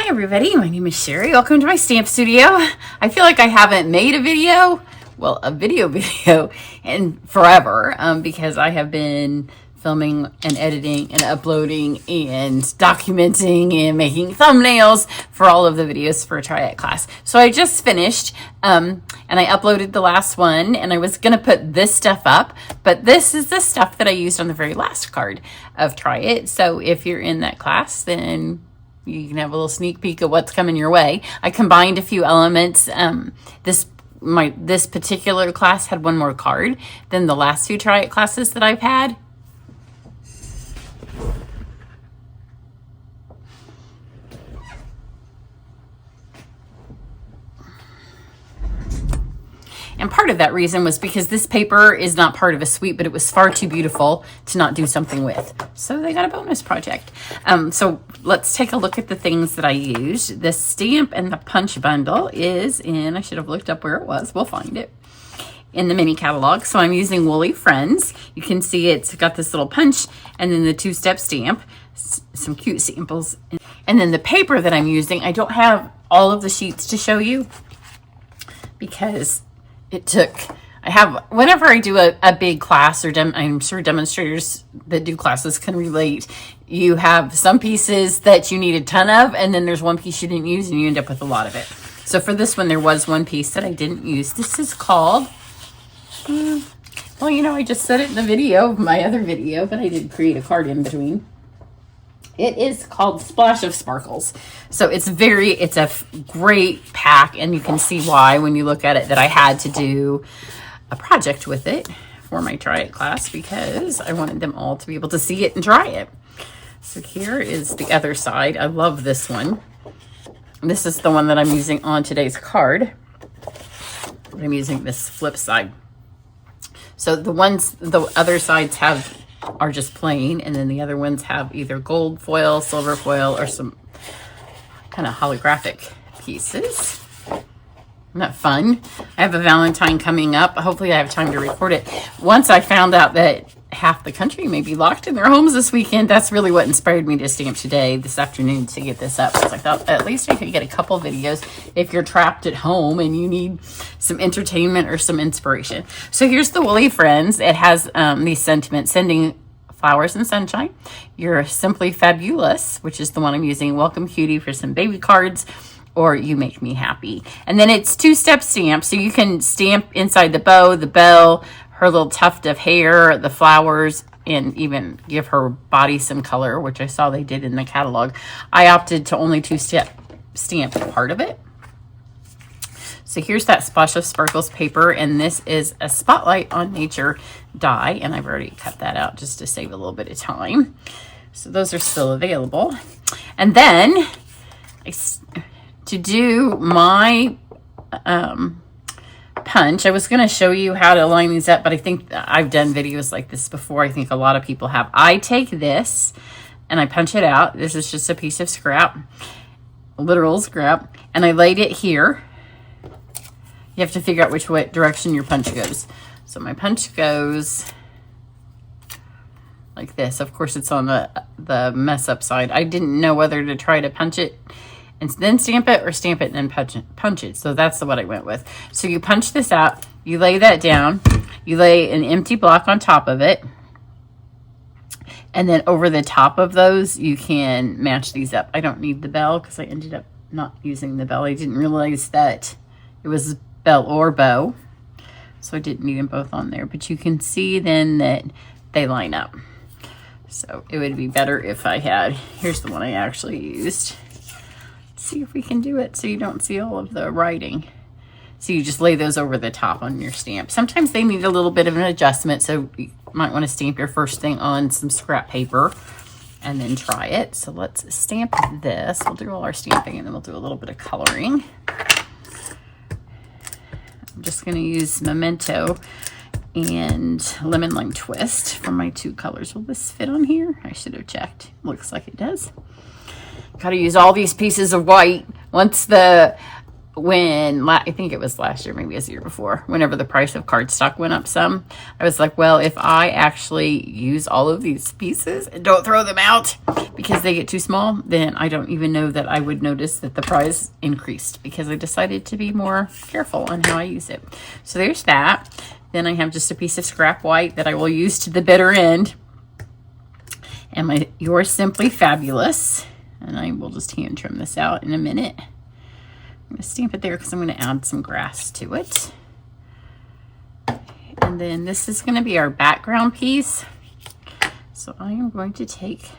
Hi everybody, my name is Sherry. Welcome to my stamp studio. I feel like I haven't made a video in forever because I have been filming and editing and uploading and documenting and making thumbnails for all of the videos for Try It class. So I just finished and I uploaded the last one, and I was going to put this stuff up, but this is the stuff that I used on the very last card of Try It. So if you're in that class, then you can have a little sneak peek of what's coming your way. I combined a few elements. This particular class had one more card than the last two Try It classes that I've had. And part of that reason was because this paper is not part of a suite, but it was far too beautiful to not do something with. So they got a bonus project. So let's take a look at the things that I used. The stamp and the punch bundle is in, I should have looked up where it was. We'll find it in the mini catalog. So I'm using Woolly Friends. You can see it's got this little punch and then the two-step stamp, some cute samples. And then the paper that I'm using, I don't have all of the sheets to show you because whenever I do a big class, or I'm sure demonstrators that do classes can relate, you have some pieces that you need a ton of, and then there's one piece you didn't use and you end up with a lot of it. So for this one, there was one piece that I didn't use. This is called, well, you know, I just said it in the video, my other video, but I did create a card in between. It is called Splash of Sparkles. So it's a great pack, and you can see why when you look at it that I had to do a project with it for my Try It class because I wanted them all to be able to see it and try it. So here is the other side. I love this one. This is the one that I'm using on today's card. I'm using this flip side. So the other sides are just plain, and then the other ones have either gold foil, silver foil, or some kind of holographic pieces. Isn't that fun? I have a Valentine coming up. Hopefully I have time to record it. Once I found out that half the country may be locked in their homes this weekend, that's really what inspired me to stamp this afternoon to get this up. Because I thought at least I could get a couple videos if you're trapped at home and you need some entertainment or some inspiration. So here's the Woolly Friends. It has these sentiments: sending flowers and sunshine. You're simply fabulous, which is the one I'm using. Welcome Cutie for some baby cards, or you make me happy. And then it's two-step stamp, so you can stamp inside the bow, the bell, her little tuft of hair, the flowers, and even give her body some color, which I saw they did in the catalog. I opted to only two-step stamp part of it. So here's that Splash of Sparkles paper, and this is a Spotlight on Nature die, and I've already cut that out just to save a little bit of time. So those are still available. And then to do my punch, I was going to show you how to line these up, but I think I've done videos like this before. I think a lot of people have. I take this and I punch it out. This is just a piece of scrap, literal scrap, and I laid it here. You have to figure out which direction your punch goes. So my punch goes like this. Of course, it's on the mess up side. I didn't know whether to try to punch it and then stamp it, or stamp it and then punch it. So that's what I went with. So you punch this out, you lay that down, you lay an empty block on top of it, and then over the top of those, you can match these up. I don't need the bell because I ended up not using the bell. I didn't realize that it was bell or bow, so I didn't need them both on there. But you can see then that they line up. So it would be better if I had, here's the one I actually used. See if we can do it so you don't see all of the writing. So you just lay those over the top on your stamp. Sometimes they need a little bit of an adjustment, so you might want to stamp your first thing on some scrap paper and then try it. So let's stamp this. We'll do all our stamping and then we'll do a little bit of coloring. I'm just going to use Memento and Lemon Lime Twist for my two colors. Will this fit on here? I should have checked. Looks like it does. Got to use all these pieces of white. Once the when I think it was last year, maybe it was the year before, whenever the price of cardstock went up some, I was like, well, if I actually use all of these pieces and don't throw them out because they get too small, then I don't even know that I would notice that the price increased, because I decided to be more careful on how I use it. So there's that. Then I have just a piece of scrap white that I will use to the bitter end. And my Yours Simply Fabulous. And I will just hand trim this out in a minute. I'm going to stamp it there because I'm going to add some grass to it. And then this is going to be our background piece. So I am going to take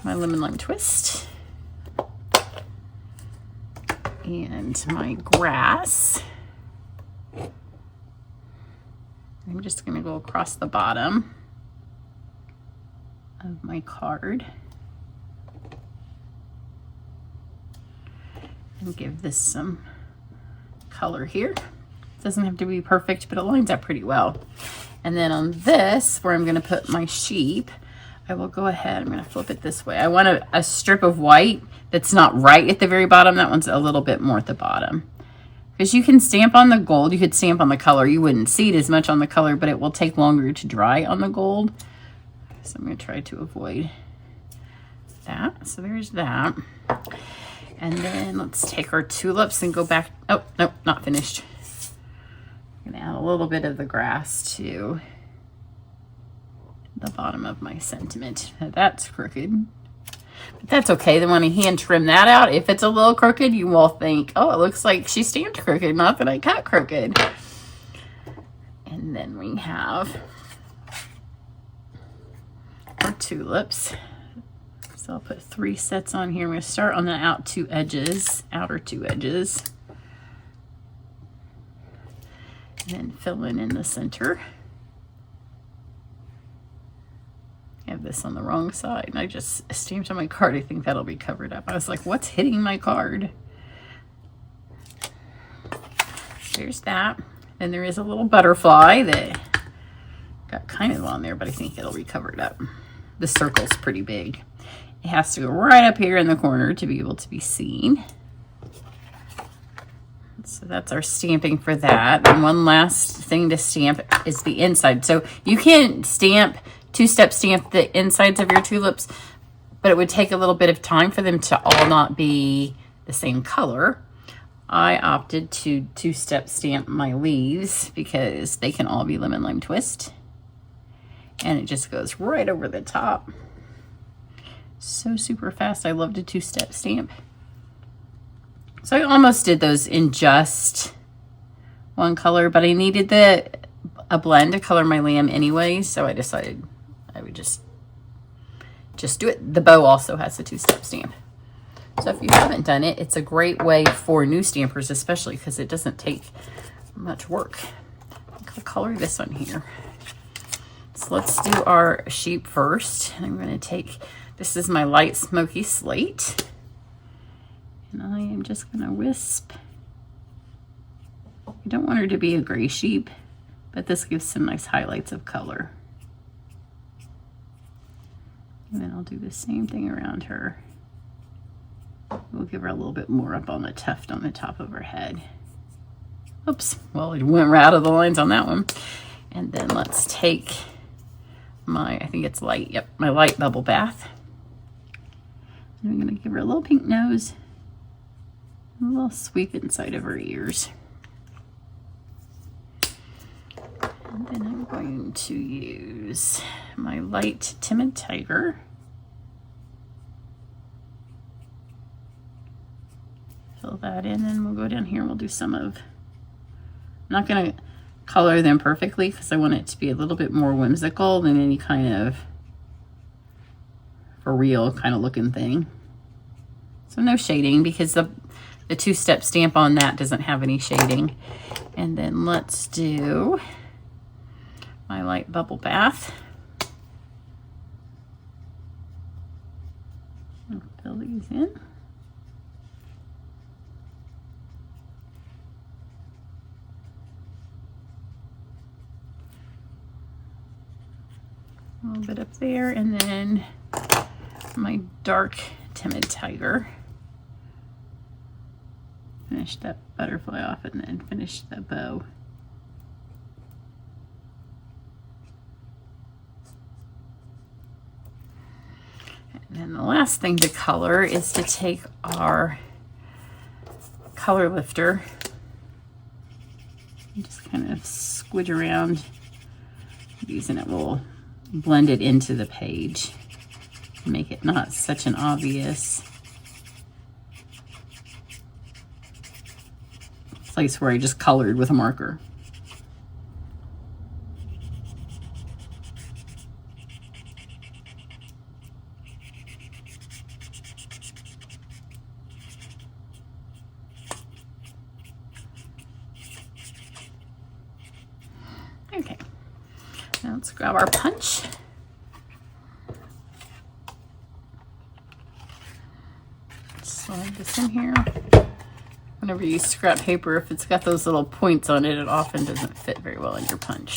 my Lemon Lime Twist and my grass. I'm just going to go across the bottom of my card and give this some color here. It doesn't have to be perfect, but it lines up pretty well. And then on this, where I'm going to put my sheep, I will go ahead, I'm going to flip it this way. I want a strip of white that's not right at the very bottom. That one's a little bit more at the bottom. Because you can stamp on the gold, you could stamp on the color. You wouldn't see it as much on the color, but it will take longer to dry on the gold. So I'm going to try to avoid that. So there's that. And then let's take our tulips and go back. Oh, no, not finished. I'm going to add a little bit of the grass to the bottom of my sentiment. Now that's crooked. But that's okay. Then when I hand trim that out, if it's a little crooked, you will think, oh, it looks like she stamped crooked, not that I cut crooked. And then we have our tulips. So I'll put 3 sets on here. I'm going to start on the outer 2 edges. And then fill in the center. I have this on the wrong side, and I just stamped on my card. I think that'll be covered up. I was like, what's hitting my card? There's that. Then there is a little butterfly that got kind of on there, but I think it'll be covered up. The circle's pretty big. It has to go right up here in the corner to be able to be seen. So that's our stamping for that. And one last thing to stamp is the inside. So you can stamp, 2-step stamp the insides of your tulips, but it would take a little bit of time for them to all not be the same color. I opted to 2-step stamp my leaves because they can all be Lemon Lime Twist. And it just goes right over the top. So super fast. I love to 2-step stamp. So I almost did those in just one color, but I needed a blend to color my lamb anyway, so I decided I would just do it. The bow also has a 2-step stamp. So if you haven't done it, it's a great way for new stampers, especially because it doesn't take much work. I'll color this one here. So let's do our sheep first. I'm going to take, this is my light smoky slate. And I am just going to wisp. You don't want her to be a gray sheep, but this gives some nice highlights of color. And then I'll do the same thing around her. We'll give her a little bit more up on the tuft on the top of her head. Oops, well, it went right out of the lines on that one. And then let's take my, I think it's light, yep, my light bubble bath. And I'm going to give her a little pink nose. A little sweep inside of her ears. And then I'm going to use my light Timid Tiger. Fill that in, and we'll go down here and we'll do some of, I'm not going to color them perfectly because I want it to be a little bit more whimsical than any kind of for real kind of looking thing. So no shading because the 2-step stamp on that doesn't have any shading. And then let's do my light bubble bath. I'll fill these in. A little bit up there, and then my dark Timid Tiger. Finish that butterfly off and then finish the bow. And then the last thing to color is to take our color lifter and just kind of squidge around using it. We'll blend it into the page, make it not such an obvious place where I just colored with a marker. Okay, now let's grab our punch. Slide this in here. Whenever you use scrap paper, if it's got those little points on it, it often doesn't fit very well in your punch.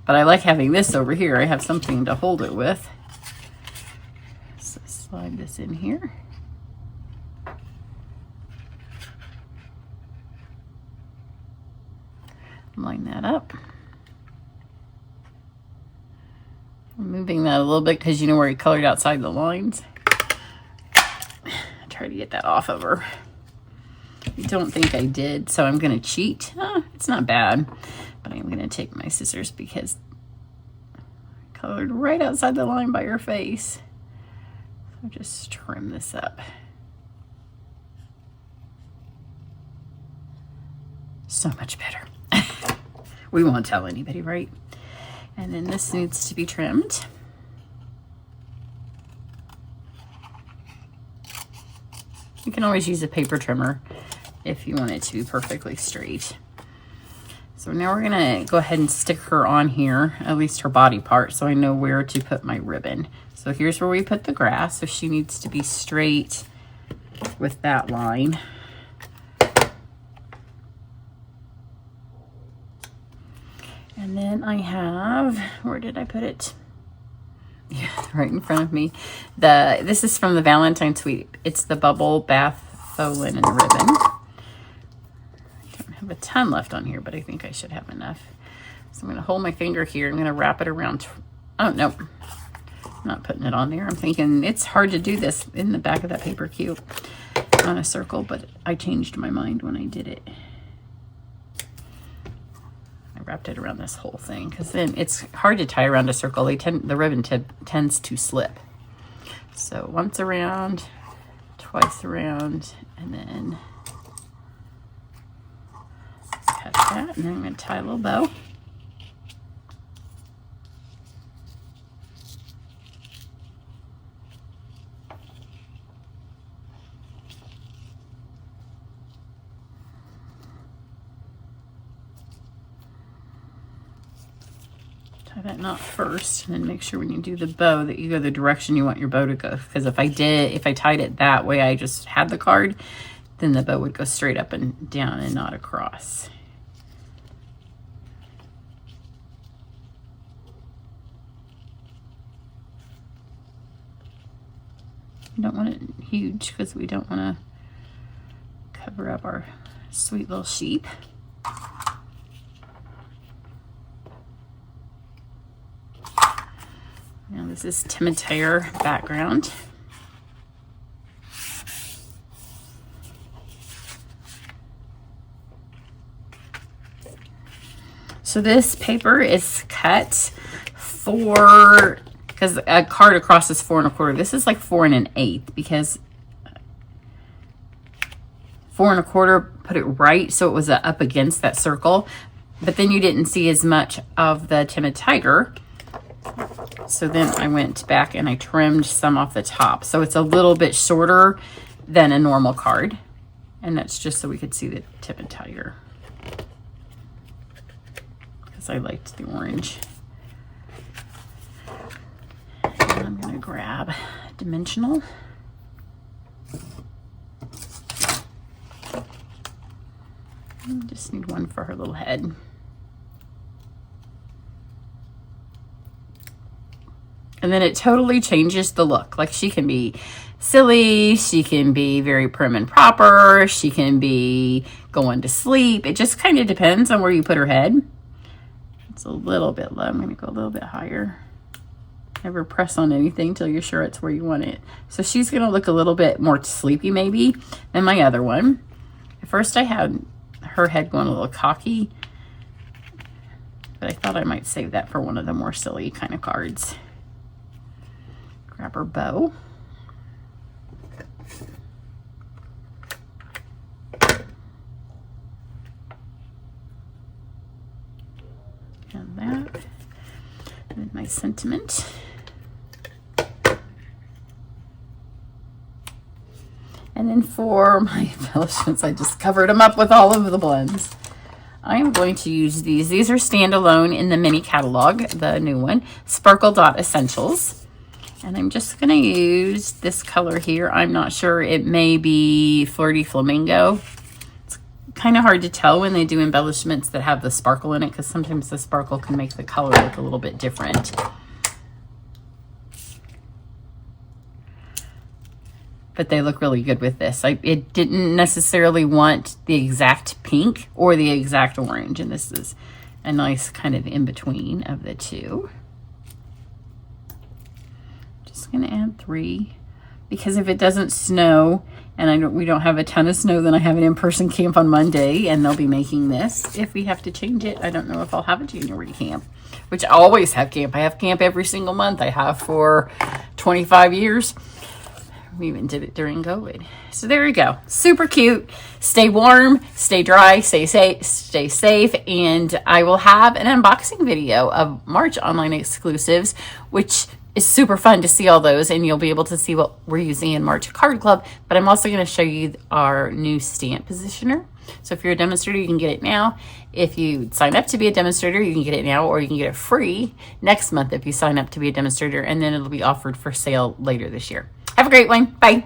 But I like having this over here. I have something to hold it with. So slide this in here. Line that up. I'm moving that a little bit because you know where you colored outside the lines. Try to get that off of her. I don't think I did, so I'm going to cheat. It's not bad, but I'm going to take my scissors because I colored right outside the line by her face. So just trim this up. So much better. We won't tell anybody, right? And then this needs to be trimmed. You can always use a paper trimmer if you want it to be perfectly straight. So now we're gonna go ahead and stick her on here, at least her body part, so I know where to put my ribbon. So here's where we put the grass, so she needs to be straight with that line. And then I have, where did I put it? Yeah, right in front of me. This is from the Valentine Suite. It's the Bubble Bath Faux Linen Ribbon. I don't have a ton left on here, but I think I should have enough. So I'm going to hold my finger here. I'm going to wrap it around. Oh, no. I'm not putting it on there. I'm thinking it's hard to do this in the back of that paper cube on a circle, but I changed my mind when I did it. Wrapped it around this whole thing because then it's hard to tie around a circle. The ribbon tip tends to slip. So once around, twice around, and then cut that, and then I'm going to tie a little bow. Tie that knot first, and then make sure when you do the bow that you go the direction you want your bow to go. Because if I tied it that way, I just had the card, then the bow would go straight up and down and not across. You don't want it huge because we don't want to cover up our sweet little sheep. Now this is Timotire background. So this paper is cut for, because a card across is 4 1/4. This is like 4 1/8 because 4 1/4 put it right so it was up against that circle, but then you didn't see as much of the timid tiger. So then I went back and I trimmed some off the top. So it's a little bit shorter than a normal card. And that's just so we could see the timid tiger. Because I liked the orange. And I'm going to grab dimensional. I just need one for her little head. And then it totally changes the look. Like she can be silly. She can be very prim and proper. She can be going to sleep. It just kind of depends on where you put her head. It's a little bit low. I'm going to go a little bit higher. Never press on anything till you're sure it's where you want it. So she's going to look a little bit more sleepy maybe than my other one. At first I had her head going a little cocky, but I thought I might save that for one of the more silly kind of cards. Grab her bow. And that. And my sentiment. And then for my embellishments, I just covered them up with all of the blends. I am going to use these. These are standalone in the mini catalog, the new one, Sparkle Dot Essentials. And I'm just going to use this color here. I'm not sure. It may be Flirty Flamingo. It's kind of hard to tell when they do embellishments that have the sparkle in it, because sometimes the sparkle can make the color look a little bit different. But they look really good with this. It didn't necessarily want the exact pink or the exact orange, and this is a nice kind of in between of the two. Just gonna add 3, because if it doesn't snow and we don't have a ton of snow, then I have an in-person camp on Monday, and they'll be making this. If we have to change it, I don't know if I'll have a January camp, which I always have camp. I have camp every single month. I have for 25 years. We even did it during COVID. So there you go. Super cute. Stay warm, stay dry, stay safe, and I will have an unboxing video of March online exclusives, which is super fun to see all those, and you'll be able to see what we're using in March Card Club. But I'm also going to show you our new stamp positioner. So if you're a demonstrator, you can get it now. If you sign up to be a demonstrator, you can get it now, or you can get it free next month if you sign up to be a demonstrator, and then it'll be offered for sale later this year. Have a great one. Bye.